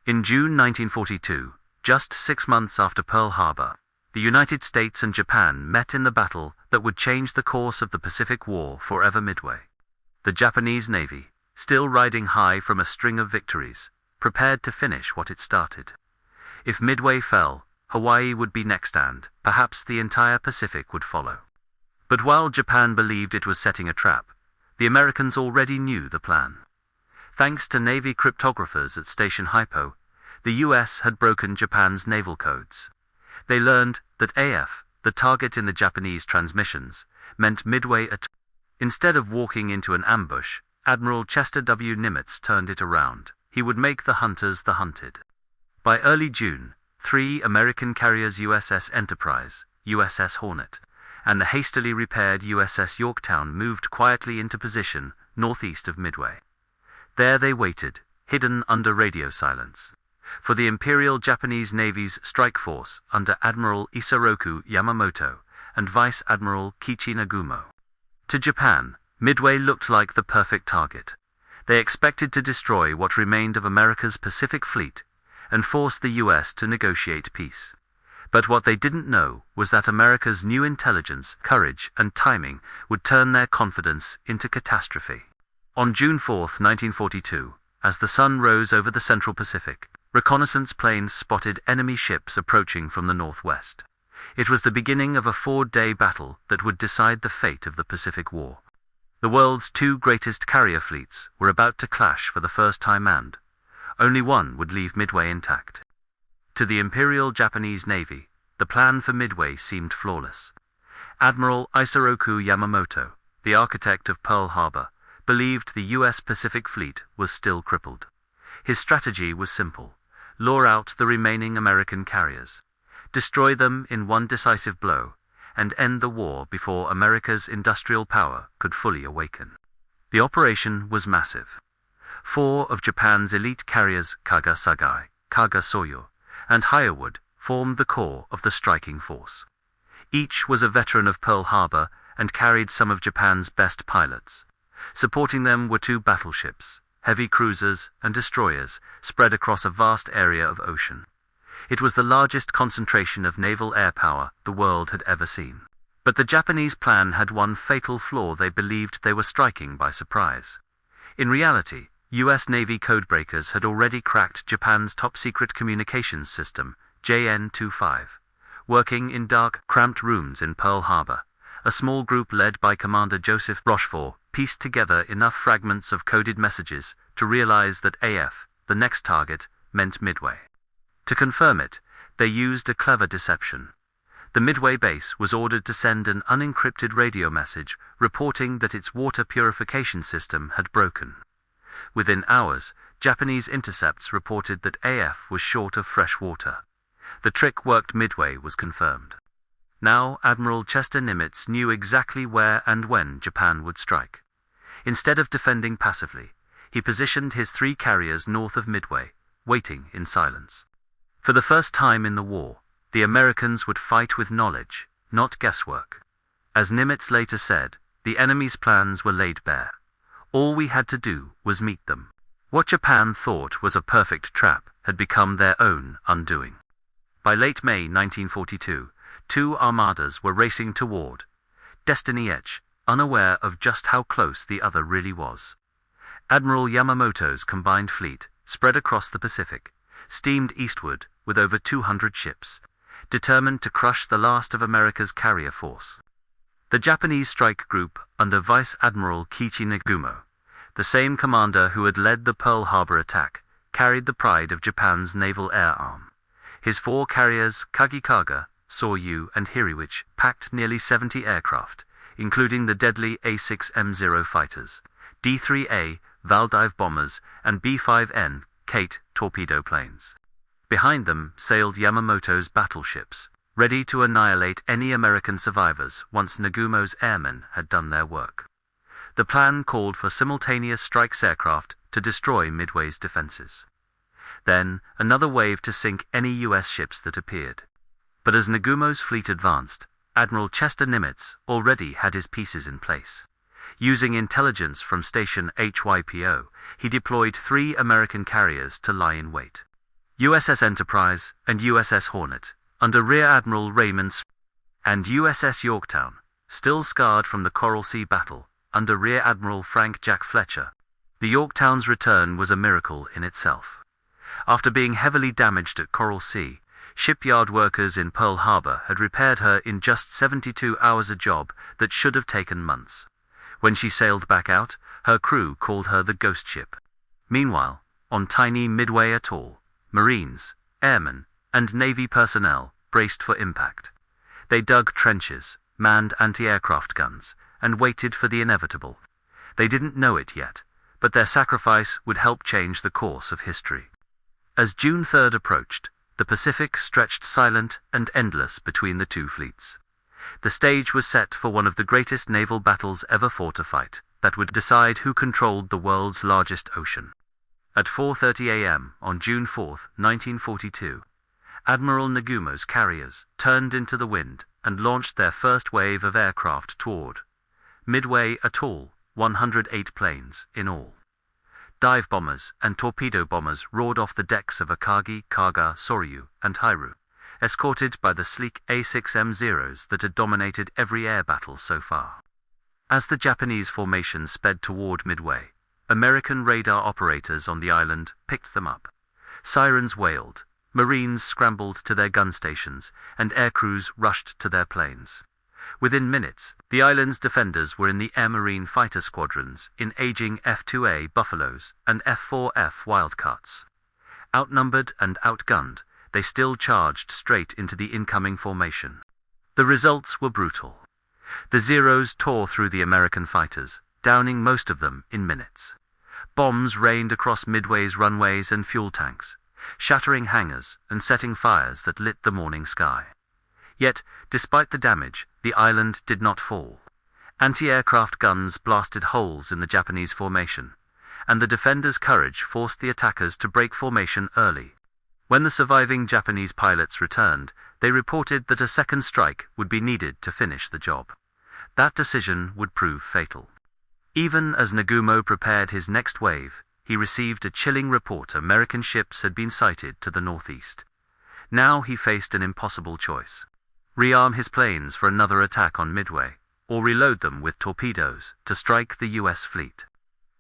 In June 1942, just 6 months after Pearl Harbor, the United States and Japan met in the battle that would change the course of the Pacific War forever. Midway. The Japanese Navy, still riding high from a string of victories, prepared to finish what it started. If Midway fell, Hawaii would be next and, perhaps the entire Pacific would follow. But while Japan believed it was setting a trap, the Americans already knew the plan. Thanks to Navy cryptographers at Station HYPO, the US had broken Japan's naval codes. They learned that AF, the target in the Japanese transmissions, meant Midway Instead of walking into an ambush, Admiral Chester W. Nimitz turned it around. He would make the hunters the hunted. By early June, 3 American carriers USS Enterprise, USS Hornet, and the hastily repaired USS Yorktown moved quietly into position northeast of Midway. There they waited, hidden under radio silence, for the Imperial Japanese Navy's strike force under Admiral Isoroku Yamamoto and Vice Admiral Kichi Nagumo. To Japan, Midway looked like the perfect target. They expected to destroy what remained of America's Pacific Fleet and force the US to negotiate peace. But what they didn't know was that America's new intelligence, courage, and timing would turn their confidence into catastrophe. On June 4, 1942, as the sun rose over the Central Pacific, reconnaissance planes spotted enemy ships approaching from the northwest. It was the beginning of a 4-day battle that would decide the fate of the Pacific War. The world's 2 greatest carrier fleets were about to clash for the first time, and only one would leave Midway intact. To the Imperial Japanese Navy, the plan for Midway seemed flawless. Admiral Isoroku Yamamoto, the architect of Pearl Harbor, believed the US Pacific Fleet was still crippled. His strategy was simple: lure out the remaining American carriers, destroy them in one decisive blow, and end the war before America's industrial power could fully awaken. The operation was massive. 4 of Japan's elite carriers, Kaga Sagai, Kaga Soryu, and Hiryu, formed the core of the striking force. Each was a veteran of Pearl Harbor and carried some of Japan's best pilots. Supporting them were 2 battleships, heavy cruisers and destroyers spread across a vast area of ocean. It was the largest concentration of naval air power the world had ever seen. But the Japanese plan had one fatal flaw: they believed they were striking by surprise. In reality, US Navy codebreakers had already cracked Japan's top-secret communications system, JN-25. Working in dark, cramped rooms in Pearl Harbor, a small group led by Commander Joseph Rochefort pieced together enough fragments of coded messages to realize that AF, the next target, meant Midway. To confirm it, they used a clever deception. The Midway base was ordered to send an unencrypted radio message reporting that its water purification system had broken. Within hours, Japanese intercepts reported that AF was short of fresh water. The trick worked. Midway was confirmed. Now Admiral Chester Nimitz knew exactly where and when Japan would strike. Instead of defending passively, he positioned his 3 carriers north of Midway, waiting in silence. For the first time in the war, the Americans would fight with knowledge, not guesswork. As Nimitz later said, the enemy's plans were laid bare. All we had to do was meet them. What Japan thought was a perfect trap had become their own undoing. By late May 1942, 2 armadas were racing toward destiny, each unaware of just how close the other really was. Admiral Yamamoto's combined fleet, spread across the Pacific, steamed eastward with over 200 ships, determined to crush the last of America's carrier force. The Japanese strike group under Vice Admiral Kichi Nagumo, the same commander who had led the Pearl Harbor attack, carried the pride of Japan's naval air arm. His 4 carriers, Kaga, Soryu, and Hiryu, packed nearly 70 aircraft, including the deadly A6M0 fighters, D-3A Valdive bombers, and B-5N Kate torpedo planes. Behind them sailed Yamamoto's battleships, ready to annihilate any American survivors once Nagumo's airmen had done their work. The plan called for simultaneous strike aircraft to destroy Midway's defenses. Then another wave to sink any US ships that appeared. But as Nagumo's fleet advanced, Admiral Chester Nimitz already had his pieces in place. Using intelligence from Station HYPO, he deployed 3 American carriers to lie in wait. USS Enterprise and USS Hornet, under Rear Admiral Raymond S. and USS Yorktown, still scarred from the Coral Sea battle, under Rear Admiral Frank Jack Fletcher. The Yorktown's return was a miracle in itself. After being heavily damaged at Coral Sea, shipyard workers in Pearl Harbor had repaired her in just 72 hours, a job that should have taken months. When she sailed back out, her crew called her the Ghost Ship. Meanwhile, on tiny Midway Atoll, Marines, airmen, and Navy personnel braced for impact. They dug trenches, manned anti-aircraft guns, and waited for the inevitable. They didn't know it yet, but their sacrifice would help change the course of history. As June 3rd approached, the Pacific stretched silent and endless between the two fleets. The stage was set for one of the greatest naval battles ever fought, a fight that would decide who controlled the world's largest ocean. At 4:30 a.m. on June 4, 1942, Admiral Nagumo's carriers turned into the wind and launched their first wave of aircraft toward Midway Atoll, 108 planes in all. Dive bombers and torpedo bombers roared off the decks of Akagi, Kaga, Soryu, and Hiryu, escorted by the sleek A6M-0s that had dominated every air battle so far. As the Japanese formation sped toward Midway, American radar operators on the island picked them up. Sirens wailed, Marines scrambled to their gun stations, and aircrews rushed to their planes. Within minutes, the island's defenders were in the Air Marine fighter squadrons in aging F-2A Buffaloes and F-4F Wildcats. Outnumbered and outgunned, they still charged straight into the incoming formation. The results were brutal. The Zeros tore through the American fighters, downing most of them in minutes. Bombs rained across Midway's runways and fuel tanks, shattering hangars and setting fires that lit the morning sky. Yet, despite the damage, the island did not fall. Anti-aircraft guns blasted holes in the Japanese formation, and the defenders' courage forced the attackers to break formation early. When the surviving Japanese pilots returned, they reported that a second strike would be needed to finish the job. That decision would prove fatal. Even as Nagumo prepared his next wave, he received a chilling report American ships had been sighted to the northeast. Now he faced an impossible choice: rearm his planes for another attack on Midway, or reload them with torpedoes to strike the U.S. fleet.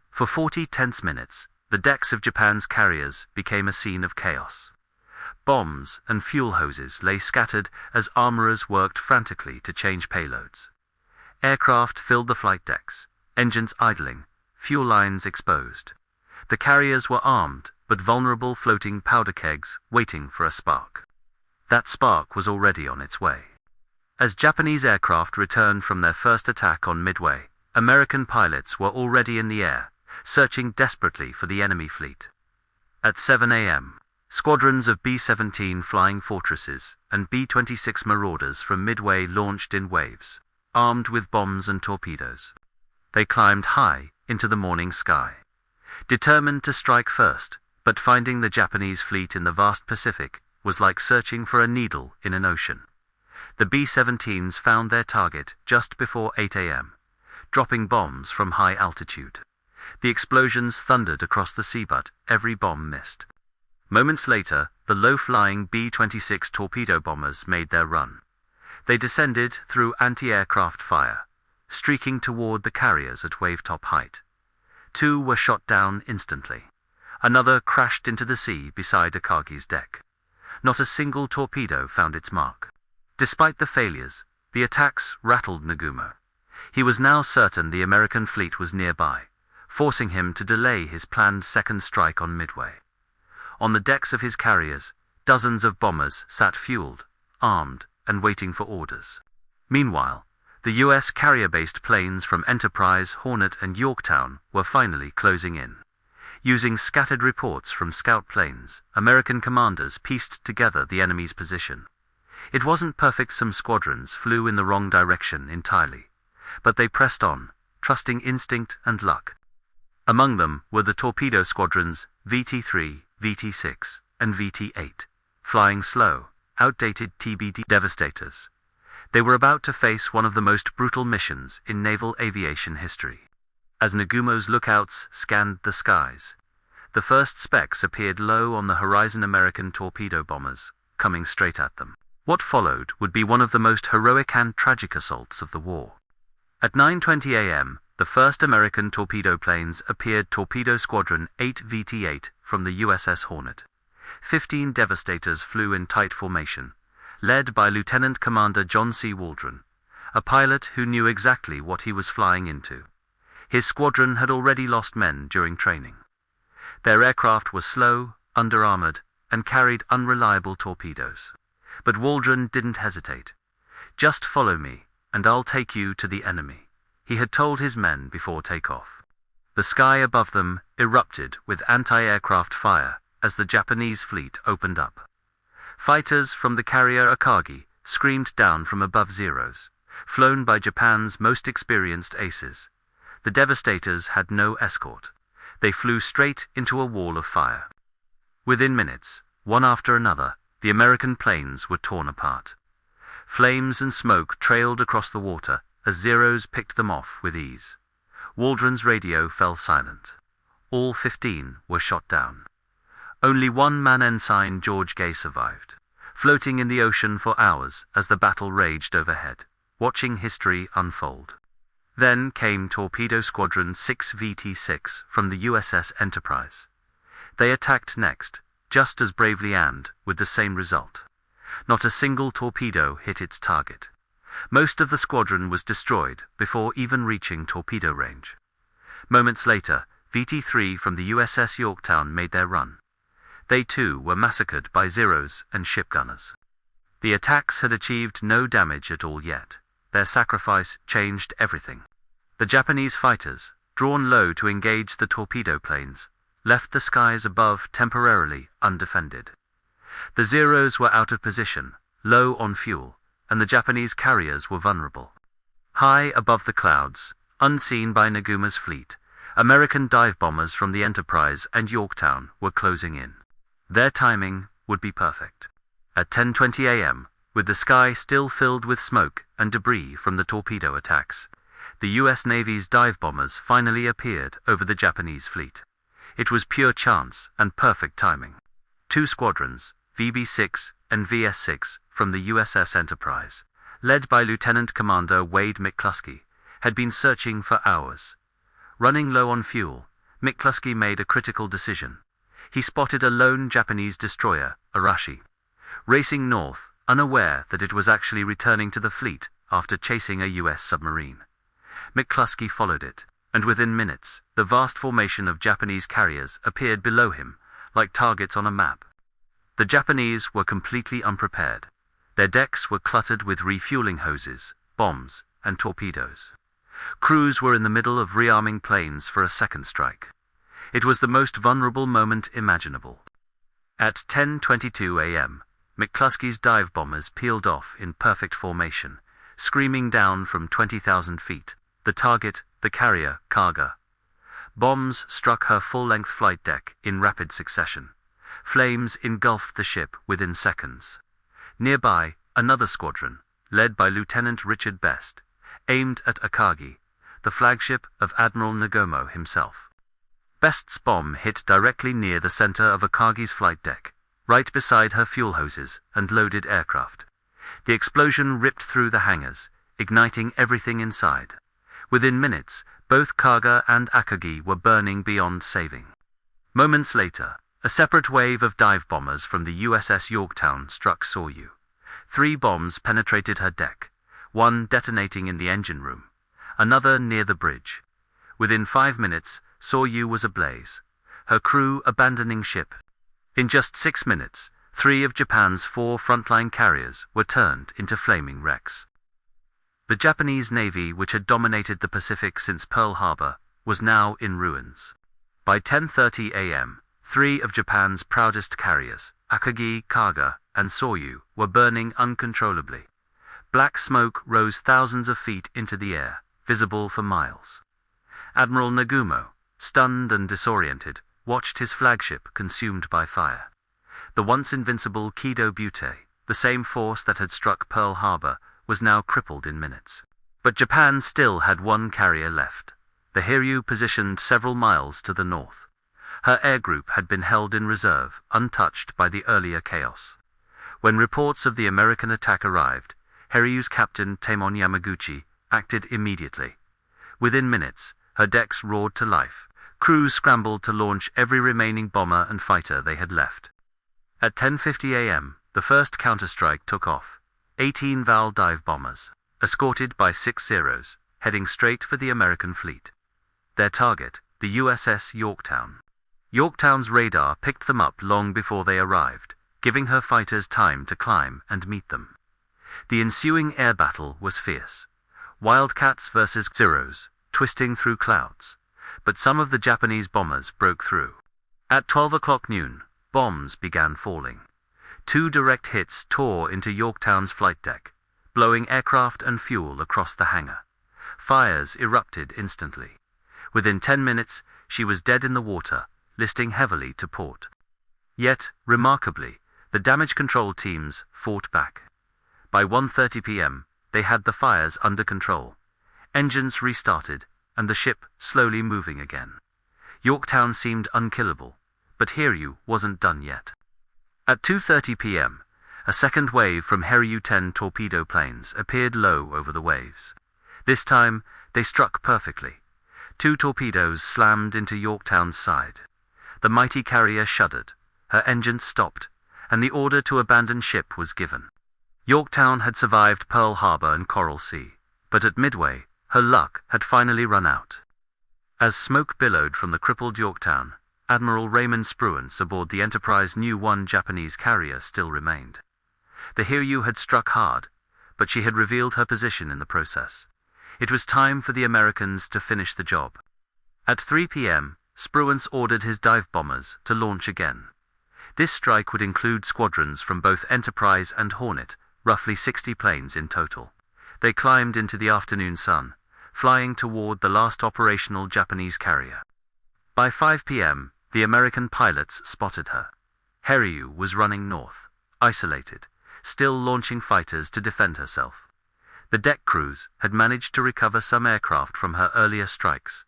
For 40 tense minutes, the decks of Japan's carriers became a scene of chaos. Bombs and fuel hoses lay scattered as armorers worked frantically to change payloads. Aircraft filled the flight decks, engines idling, fuel lines exposed. The carriers were armed, but vulnerable floating powder kegs waiting for a spark. That spark was already on its way. As Japanese aircraft returned from their first attack on Midway, American pilots were already in the air, searching desperately for the enemy fleet. At 7 a.m., squadrons of B-17 Flying Fortresses and B-26 Marauders from Midway launched in waves, armed with bombs and torpedoes. They climbed high into the morning sky, determined to strike first, but finding the Japanese fleet in the vast Pacific was like searching for a needle in an ocean. The B-17s found their target just before 8 a.m., dropping bombs from high altitude. The explosions thundered across the sea, but every bomb missed. Moments later, the low-flying B-26 torpedo bombers made their run. They descended through anti-aircraft fire, streaking toward the carriers at wave-top height. 2 were shot down instantly. Another crashed into the sea beside Akagi's deck. Not a single torpedo found its mark. Despite the failures, the attacks rattled Nagumo. He was now certain the American fleet was nearby, forcing him to delay his planned second strike on Midway. On the decks of his carriers, dozens of bombers sat fueled, armed, and waiting for orders. Meanwhile, the U.S. carrier-based planes from Enterprise, Hornet, and Yorktown were finally closing in. Using scattered reports from scout planes, American commanders pieced together the enemy's position. It wasn't perfect. Some squadrons flew in the wrong direction entirely, but they pressed on, trusting instinct and luck. Among them were the torpedo squadrons VT-3, VT-6, and VT-8, flying slow, outdated TBD devastators. They were about to face one of the most brutal missions in naval aviation history. As Nagumo's lookouts scanned the skies, The first specks appeared low on the horizon, American torpedo bombers, coming straight at them. What followed would be one of the most heroic and tragic assaults of the war. At 9:20 a.m., the first American torpedo planes appeared, Torpedo Squadron 8 VT-8 from the USS Hornet. 15 Devastators flew in tight formation, led by Lieutenant Commander John C. Waldron, a pilot who knew exactly what he was flying into. His squadron had already lost men during training. Their aircraft were slow, under-armored, and carried unreliable torpedoes. But Waldron didn't hesitate. "Just follow me, and I'll take you to the enemy," he had told his men before takeoff. The sky above them erupted with anti-aircraft fire as the Japanese fleet opened up. Fighters from the carrier Akagi screamed down from above Zeros, flown by Japan's most experienced aces. The Devastators had no escort. They flew straight into a wall of fire. Within minutes, one after another, the American planes were torn apart. Flames and smoke trailed across the water as Zeros picked them off with ease. Waldron's radio fell silent. All 15 were shot down. Only one man, Ensign George Gay, survived, floating in the ocean for hours as the battle raged overhead, watching history unfold. Then came Torpedo Squadron 6 VT-6 from the USS Enterprise. They attacked next, just as bravely and with the same result. Not a single torpedo hit its target. Most of the squadron was destroyed before even reaching torpedo range. Moments later, VT-3 from the USS Yorktown made their run. They too were massacred by Zeros and ship gunners. The attacks had achieved no damage at all yet. Their sacrifice changed everything. The Japanese fighters, drawn low to engage the torpedo planes, left the skies above temporarily undefended. The Zeros were out of position, low on fuel, and the Japanese carriers were vulnerable. High above the clouds, unseen by Naguma's fleet, American dive bombers from the Enterprise and Yorktown were closing in. Their timing would be perfect. At 10:20 a.m., with the sky still filled with smoke and debris from the torpedo attacks, the U.S. Navy's dive bombers finally appeared over the Japanese fleet. It was pure chance and perfect timing. 2 squadrons, VB-6 and VS-6 from the USS Enterprise, led by Lieutenant Commander Wade McClusky, had been searching for hours. Running low on fuel, McClusky made a critical decision. He spotted a lone Japanese destroyer, Arashi, racing north, unaware that it was actually returning to the fleet after chasing a U.S. submarine. McClusky followed it, and within minutes, the vast formation of Japanese carriers appeared below him, like targets on a map. The Japanese were completely unprepared. Their decks were cluttered with refueling hoses, bombs, and torpedoes. Crews were in the middle of rearming planes for a second strike. It was the most vulnerable moment imaginable. At 10:22 a.m., McClusky's dive bombers peeled off in perfect formation, screaming down from 20,000 feet. The target, the carrier, Kaga. Bombs struck her full-length flight deck in rapid succession. Flames engulfed the ship within seconds. Nearby, another squadron, led by Lieutenant Richard Best, aimed at Akagi, the flagship of Admiral Nagomo himself. Best's bomb hit directly near the center of Akagi's flight deck, right beside her fuel hoses and loaded aircraft. The explosion ripped through the hangars, igniting everything inside. Within minutes, both Kaga and Akagi were burning beyond saving. Moments later, a separate wave of dive bombers from the USS Yorktown struck Soryu. 3 bombs penetrated her deck, one detonating in the engine room, another near the bridge. Within 5 minutes, Soryu was ablaze, her crew abandoning ship. In just 6 minutes, 3 of Japan's 4 frontline carriers were turned into flaming wrecks. The Japanese Navy, which had dominated the Pacific since Pearl Harbor, was now in ruins. By 10:30 a.m., 3 of Japan's proudest carriers, Akagi, Kaga, and Soryu, were burning uncontrollably. Black smoke rose thousands of feet into the air, visible for miles. Admiral Nagumo, stunned and disoriented, watched his flagship consumed by fire. The once invincible Kido Butte, the same force that had struck Pearl Harbor, was now crippled in minutes. But Japan still had 1 carrier left, the Hiryu, positioned several miles to the north. Her air group had been held in reserve, untouched by the earlier chaos. When reports of the American attack arrived, Hiryu's captain Taemon Yamaguchi acted immediately. Within minutes, her decks roared to life. Crews scrambled to launch every remaining bomber and fighter they had left. At 10:50 a.m., the first counterstrike took off. 18 Val dive bombers, escorted by 6 Zeros, heading straight for the American fleet. Their target, the USS Yorktown. Yorktown's radar picked them up long before they arrived, giving her fighters time to climb and meet them. The ensuing air battle was fierce. Wildcats versus Zeros, twisting through clouds. But some of the Japanese bombers broke through. At 12 o'clock noon, bombs began falling. 2 direct hits tore into Yorktown's flight deck, blowing aircraft and fuel across the hangar. Fires erupted instantly. Within 10 minutes, she was dead in the water, listing heavily to port. Yet, remarkably, the damage control teams fought back. By 1:30 p.m., they had the fires under control. Engines restarted, and the ship slowly moving again. Yorktown seemed unkillable, but Hiryu wasn't done yet. At 2:30 p.m., a second wave from Hiryu 10 torpedo planes appeared low over the waves. This time, they struck perfectly. 2 torpedoes slammed into Yorktown's side. The mighty carrier shuddered, her engines stopped, and the order to abandon ship was given. Yorktown had survived Pearl Harbor and Coral Sea, but at Midway, her luck had finally run out. As smoke billowed from the crippled Yorktown, Admiral Raymond Spruance aboard the Enterprise knew one Japanese carrier still remained. The Hiryu had struck hard, but she had revealed her position in the process. It was time for the Americans to finish the job. At 3 p.m., Spruance ordered his dive bombers to launch again. This strike would include squadrons from both Enterprise and Hornet, roughly 60 planes in total. They climbed into the afternoon sun, flying toward the last operational Japanese carrier. By 5 p.m., the American pilots spotted her. Hiryu was running north, isolated, still launching fighters to defend herself. The deck crews had managed to recover some aircraft from her earlier strikes,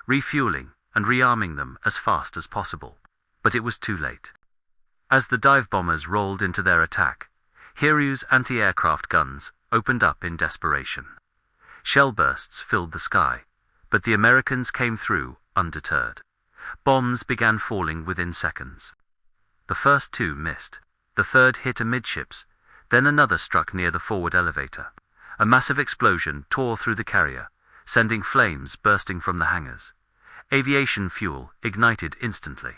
refueling and rearming them as fast as possible. But it was too late. As the dive bombers rolled into their attack, Hiryu's anti-aircraft guns opened up in desperation. Shell bursts filled the sky, but the Americans came through undeterred. Bombs began falling within seconds. The first 2 missed. The third hit amidships, then another struck near the forward elevator. A massive explosion tore through the carrier, sending flames bursting from the hangars. Aviation fuel ignited instantly.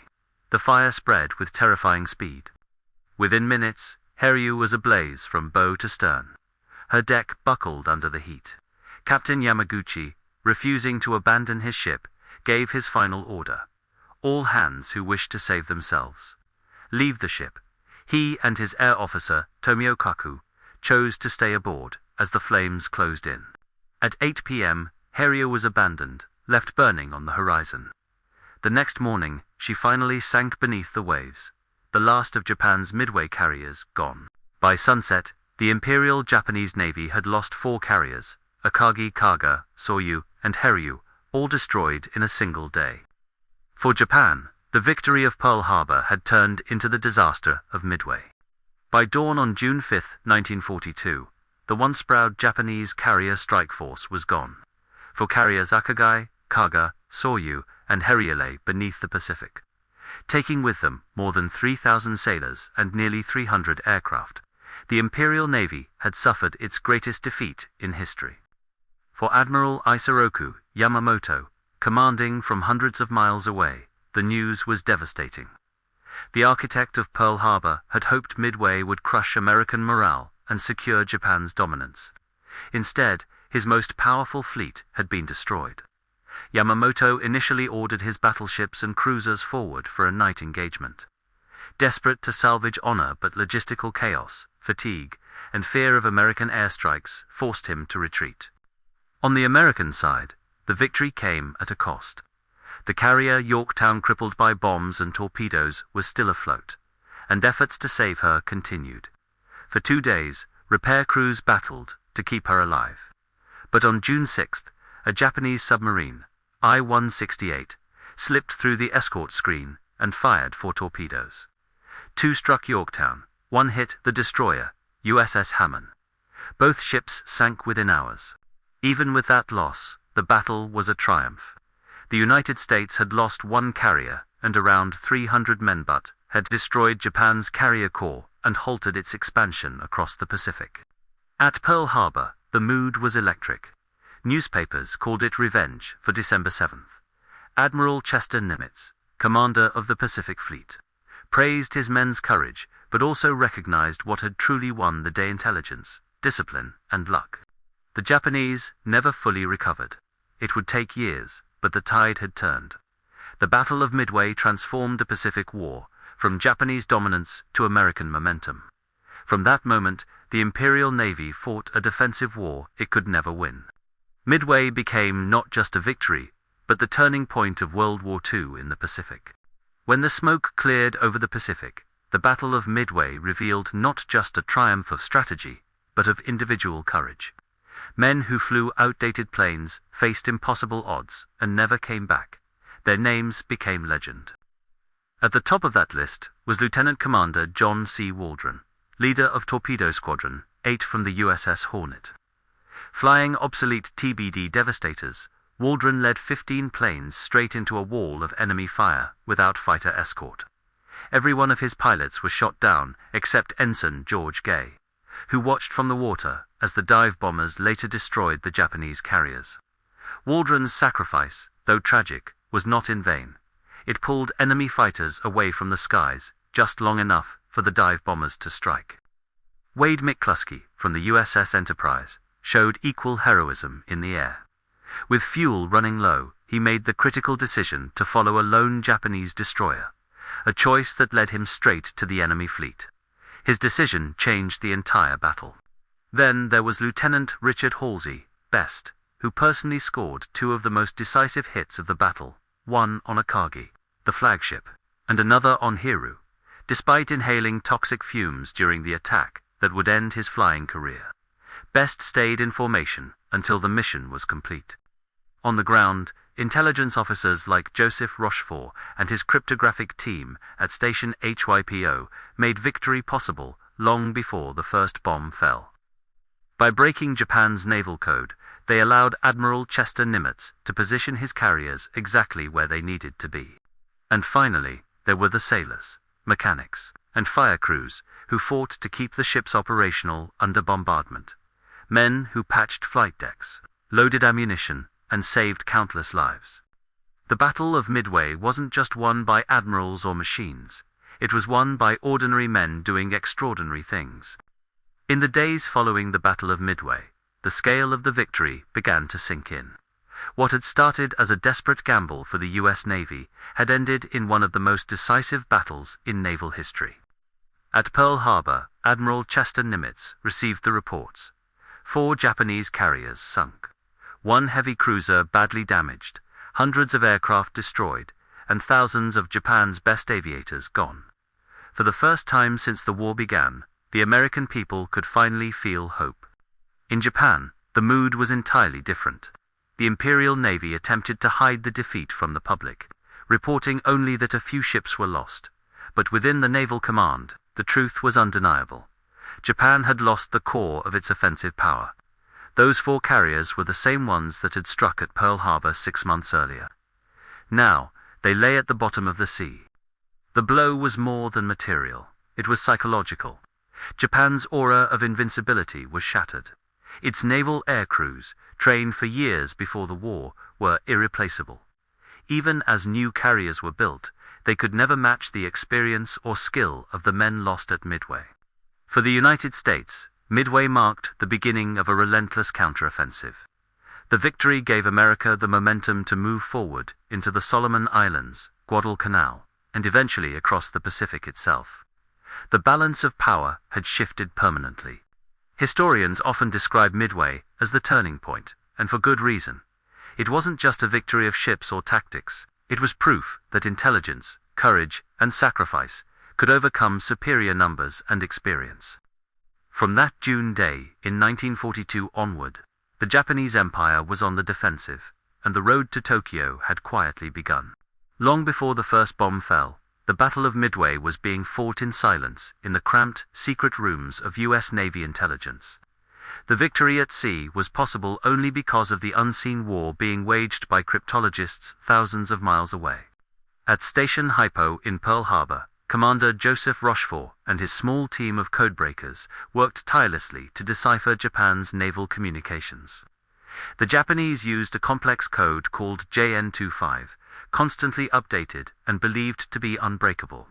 The fire spread with terrifying speed. Within minutes, Hiryu was ablaze from bow to stern. Her deck buckled under the heat. Captain Yamaguchi, refusing to abandon his ship, gave his final order. All hands who wished to save themselves. Leave the ship. He and his air officer, Tomio Kaku, chose to stay aboard as the flames closed in. At 8 p.m., Hiryu was abandoned, left burning on the horizon. The next morning, she finally sank beneath the waves, the last of Japan's Midway carriers gone. By sunset, the Imperial Japanese Navy had lost 4 carriers, Akagi, Kaga, Soryu, and Hiryu, all destroyed in a single day. For Japan, the victory of Pearl Harbor had turned into the disaster of Midway. By dawn on June 5, 1942, the once proud Japanese carrier strike force was gone. For carriers Akagi, Kaga, Soryu, and Hiryu lay beneath the Pacific, taking with them more than 3,000 sailors and nearly 300 aircraft. The Imperial Navy had suffered its greatest defeat in history. For Admiral Isoroku Yamamoto, commanding from hundreds of miles away, the news was devastating. The architect of Pearl Harbor had hoped Midway would crush American morale and secure Japan's dominance. Instead, his most powerful fleet had been destroyed. Yamamoto initially ordered his battleships and cruisers forward for a night engagement. Desperate to salvage honor, but logistical chaos, fatigue, and fear of American airstrikes forced him to retreat. On the American side, the victory came at a cost. The carrier Yorktown, crippled by bombs and torpedoes, was still afloat, and efforts to save her continued. For 2 days, repair crews battled to keep her alive. But on June 6th, a Japanese submarine, I-168, slipped through the escort screen and fired 4 torpedoes. 2 struck Yorktown, 1 hit the destroyer, USS Hammond. Both ships sank within hours. Even with that loss, the battle was a triumph. The United States had lost 1 carrier and around 300 men but had destroyed Japan's carrier corps and halted its expansion across the Pacific. At Pearl Harbor, the mood was electric. Newspapers called it revenge for December 7th. Admiral Chester Nimitz, commander of the Pacific Fleet, praised his men's courage but also recognized what had truly won the day: intelligence, discipline, and luck. The Japanese never fully recovered. It would take years, but the tide had turned. The Battle of Midway transformed the Pacific War, from Japanese dominance to American momentum. From that moment, the Imperial Navy fought a defensive war it could never win. Midway became not just a victory, but the turning point of World War II in the Pacific. When the smoke cleared over the Pacific, the Battle of Midway revealed not just a triumph of strategy, but of individual courage. Men who flew outdated planes, faced impossible odds, and never came back. Their names became legend. At the top of that list was Lieutenant Commander John C. Waldron, leader of Torpedo Squadron 8 from the USS Hornet. Flying obsolete TBD Devastators, Waldron led 15 planes straight into a wall of enemy fire without fighter escort. Every one of his pilots was shot down except Ensign George Gay, who watched from the water as the dive bombers later destroyed the Japanese carriers. Waldron's sacrifice, though tragic, was not in vain. It pulled enemy fighters away from the skies just long enough for the dive bombers to strike. Wade McClusky from the USS Enterprise showed equal heroism in the air. With fuel running low, he made the critical decision to follow a lone Japanese destroyer, a choice that led him straight to the enemy fleet. His decision changed the entire battle. Then there was Lieutenant Richard Halsey, Best, who personally scored 2 of the most decisive hits of the battle, one on Akagi, the flagship, and another on Hiryu, despite inhaling toxic fumes during the attack that would end his flying career. Best stayed in formation until the mission was complete. On the ground, intelligence officers like Joseph Rochefort and his cryptographic team at Station HYPO made victory possible long before the first bomb fell. By breaking Japan's naval code, they allowed Admiral Chester Nimitz to position his carriers exactly where they needed to be. And finally, there were the sailors, mechanics, and fire crews who fought to keep the ships operational under bombardment. Men who patched flight decks, loaded ammunition, and saved countless lives. The Battle of Midway wasn't just won by admirals or machines. It was won by ordinary men doing extraordinary things. In the days following the Battle of Midway, the scale of the victory began to sink in. What had started as a desperate gamble for the U.S. Navy had ended in one of the most decisive battles in naval history. At Pearl Harbor, Admiral Chester Nimitz received the reports. 4 Japanese carriers sunk, 1 heavy cruiser badly damaged, hundreds of aircraft destroyed, and thousands of Japan's best aviators gone. For the first time since the war began, the American people could finally feel hope. In Japan, the mood was entirely different. The Imperial Navy attempted to hide the defeat from the public, reporting only that a few ships were lost. But within the naval command, the truth was undeniable. Japan had lost the core of its offensive power. Those 4 carriers were the same ones that had struck at Pearl Harbor 6 months earlier. Now, they lay at the bottom of the sea. The blow was more than material. It was psychological. Japan's aura of invincibility was shattered. Its naval air crews, trained for years before the war, were irreplaceable. Even as new carriers were built, they could never match the experience or skill of the men lost at Midway. For the United States, Midway marked the beginning of a relentless counteroffensive. The victory gave America the momentum to move forward into the Solomon Islands, Guadalcanal, and eventually across the Pacific itself. The balance of power had shifted permanently. Historians often describe Midway as the turning point, and for good reason. It wasn't just a victory of ships or tactics. It was proof that intelligence, courage, and sacrifice could overcome superior numbers and experience. From that June day in 1942 onward, the Japanese Empire was on the defensive, and the road to Tokyo had quietly begun. Long before the first bomb fell, the Battle of Midway was being fought in silence in the cramped, secret rooms of U.S. Navy intelligence. The victory at sea was possible only because of the unseen war being waged by cryptologists thousands of miles away. At Station HYPO in Pearl Harbor, Commander Joseph Rochefort and his small team of codebreakers worked tirelessly to decipher Japan's naval communications. The Japanese used a complex code called JN25, constantly updated and believed to be unbreakable.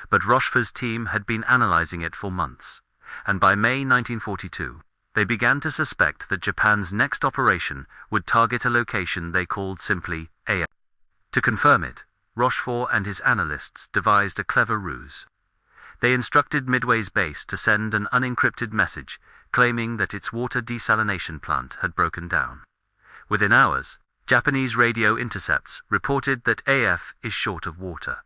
But Rochefort's team had been analyzing it for months, and by May 1942, they began to suspect that Japan's next operation would target a location they called simply AF. To confirm it, Rochefort and his analysts devised a clever ruse. They instructed Midway's base to send an unencrypted message claiming that its water desalination plant had broken down. Within hours, Japanese radio intercepts reported that AF is short of water.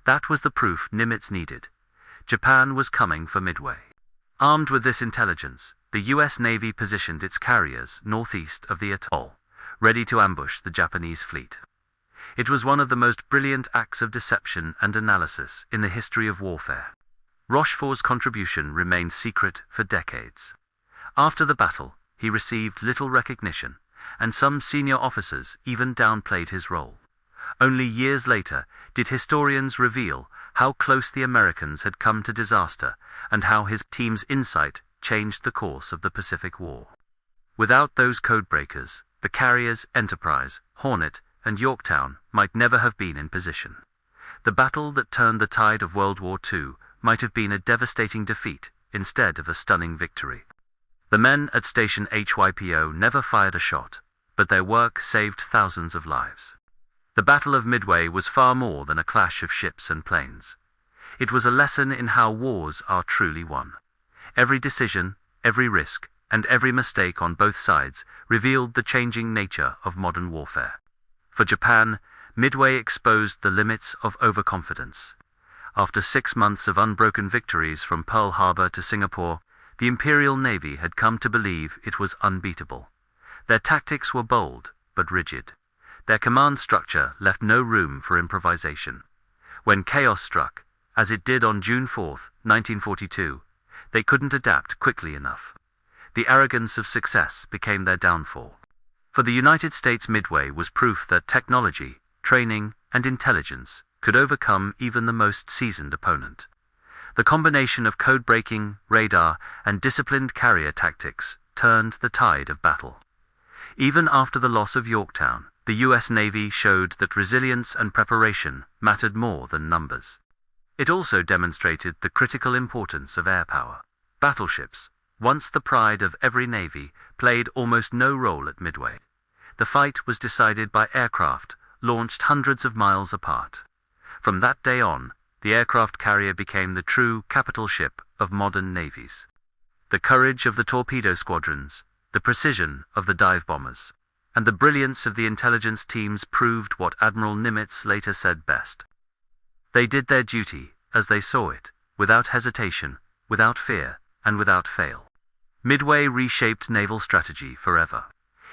That was the proof Nimitz needed. Japan was coming for Midway. Armed with this intelligence, the U.S. Navy positioned its carriers northeast of the atoll, ready to ambush the Japanese fleet. It was one of the most brilliant acts of deception and analysis in the history of warfare. Rochefort's contribution remained secret for decades. After the battle, he received little recognition, and some senior officers even downplayed his role. Only years later did historians reveal how close the Americans had come to disaster and how his team's insight changed the course of the Pacific War. Without those codebreakers, the carriers Enterprise, Hornet, and Yorktown might never have been in position. The battle that turned the tide of World War II might have been a devastating defeat instead of a stunning victory. The men at Station HYPO never fired a shot, but their work saved thousands of lives. The Battle of Midway was far more than a clash of ships and planes. It was a lesson in how wars are truly won. Every decision, every risk, and every mistake on both sides revealed the changing nature of modern warfare. For Japan, Midway exposed the limits of overconfidence. After 6 months of unbroken victories from Pearl Harbor to Singapore, the Imperial Navy had come to believe it was unbeatable. Their tactics were bold, but rigid. Their command structure left no room for improvisation. When chaos struck, as it did on June 4, 1942, they couldn't adapt quickly enough. The arrogance of success became their downfall. For the United States, Midway was proof that technology, training, and intelligence could overcome even the most seasoned opponent. The combination of code-breaking, radar, and disciplined carrier tactics turned the tide of battle. Even after the loss of Yorktown, the U.S. Navy showed that resilience and preparation mattered more than numbers. It also demonstrated the critical importance of air power. Battleships, once the pride of every navy, played almost no role at Midway. The fight was decided by aircraft launched hundreds of miles apart. From that day on, the aircraft carrier became the true capital ship of modern navies. The courage of the torpedo squadrons, the precision of the dive bombers, and the brilliance of the intelligence teams proved what Admiral Nimitz later said best. They did their duty, as they saw it, without hesitation, without fear, and without fail. Midway reshaped naval strategy forever.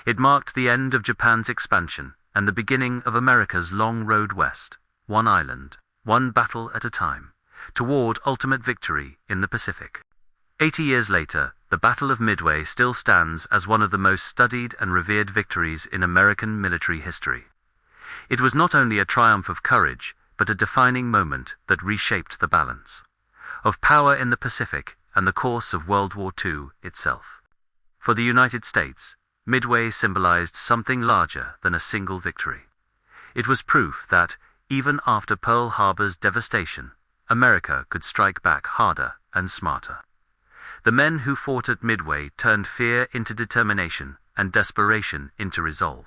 It marked the end of Japan's expansion and the beginning of America's long road west, one island, one battle at a time, toward ultimate victory in the Pacific. 80 years later, the Battle of Midway still stands as one of the most studied and revered victories in American military history. It was not only a triumph of courage, but a defining moment that reshaped the balance of power in the Pacific and the course of World War II itself. For the United States, Midway symbolized something larger than a single victory. It was proof that, even after Pearl Harbor's devastation, America could strike back harder and smarter. The men who fought at Midway turned fear into determination and desperation into resolve.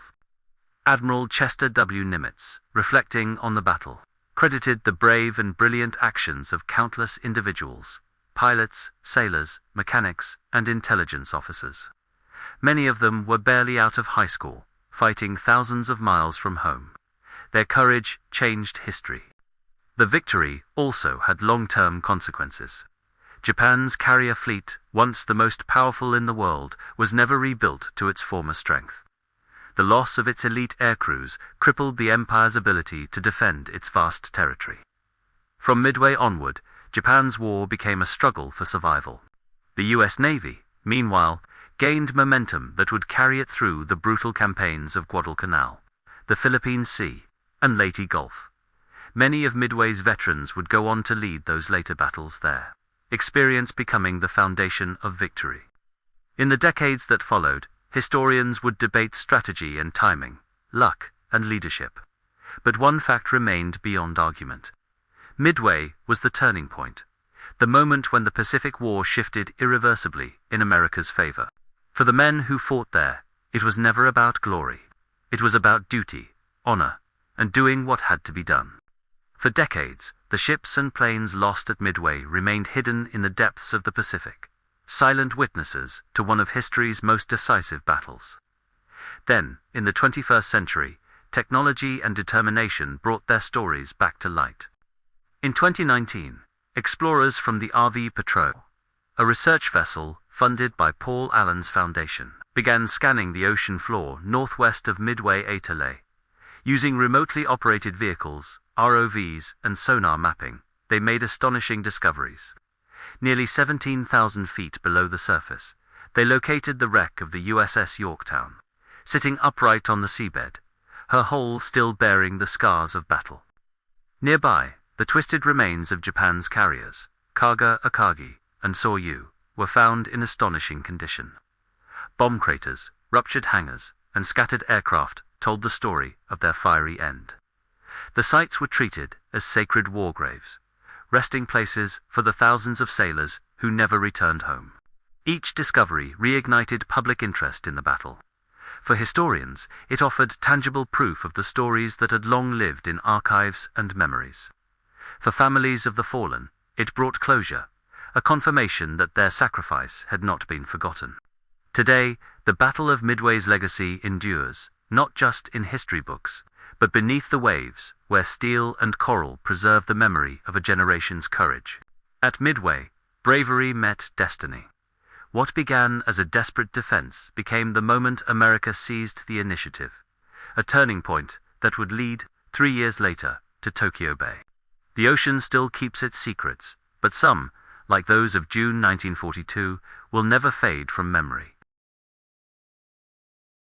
Admiral Chester W. Nimitz, reflecting on the battle, credited the brave and brilliant actions of countless individuals, pilots, sailors, mechanics, and intelligence officers. Many of them were barely out of high school, fighting thousands of miles from home. Their courage changed history. The victory also had long-term consequences. Japan's carrier fleet, once the most powerful in the world, was never rebuilt to its former strength. The loss of its elite aircrews crippled the Empire's ability to defend its vast territory. From Midway onward, Japan's war became a struggle for survival. The US Navy, meanwhile, gained momentum that would carry it through the brutal campaigns of Guadalcanal, the Philippine Sea, and Leyte Gulf. Many of Midway's veterans would go on to lead those later battles there, experience becoming the foundation of victory. In the decades that followed, historians would debate strategy and timing, luck and leadership. But one fact remained beyond argument. Midway was the turning point, the moment when the Pacific War shifted irreversibly in America's favor. For the men who fought there, it was never about glory. It was about duty, honor, and doing what had to be done. For decades, the ships and planes lost at Midway remained hidden in the depths of the Pacific, silent witnesses to one of history's most decisive battles. Then, in the 21st century, technology and determination brought their stories back to light. In 2019, explorers from the RV Patrol, a research vessel funded by Paul Allen's foundation, began scanning the ocean floor northwest of Midway Atoll. Using remotely operated vehicles, ROVs, and sonar mapping, they made astonishing discoveries. Nearly 17,000 feet below the surface, they located the wreck of the USS Yorktown, sitting upright on the seabed, her hull still bearing the scars of battle. Nearby, the twisted remains of Japan's carriers, Kaga, Akagi, and Soryu, were found in astonishing condition. Bomb craters, ruptured hangars, and scattered aircraft told the story of their fiery end. The sites were treated as sacred war graves, resting places for the thousands of sailors who never returned home. Each discovery reignited public interest in the battle. For historians, it offered tangible proof of the stories that had long lived in archives and memories. For families of the fallen, it brought closure, a confirmation that their sacrifice had not been forgotten. Today, the Battle of Midway's legacy endures, not just in history books, but beneath the waves, where steel and coral preserve the memory of a generation's courage. At Midway, bravery met destiny. What began as a desperate defense became the moment America seized the initiative, a turning point that would lead, 3 years later, to Tokyo Bay. The ocean still keeps its secrets, but some, like those of June 1942, will never fade from memory.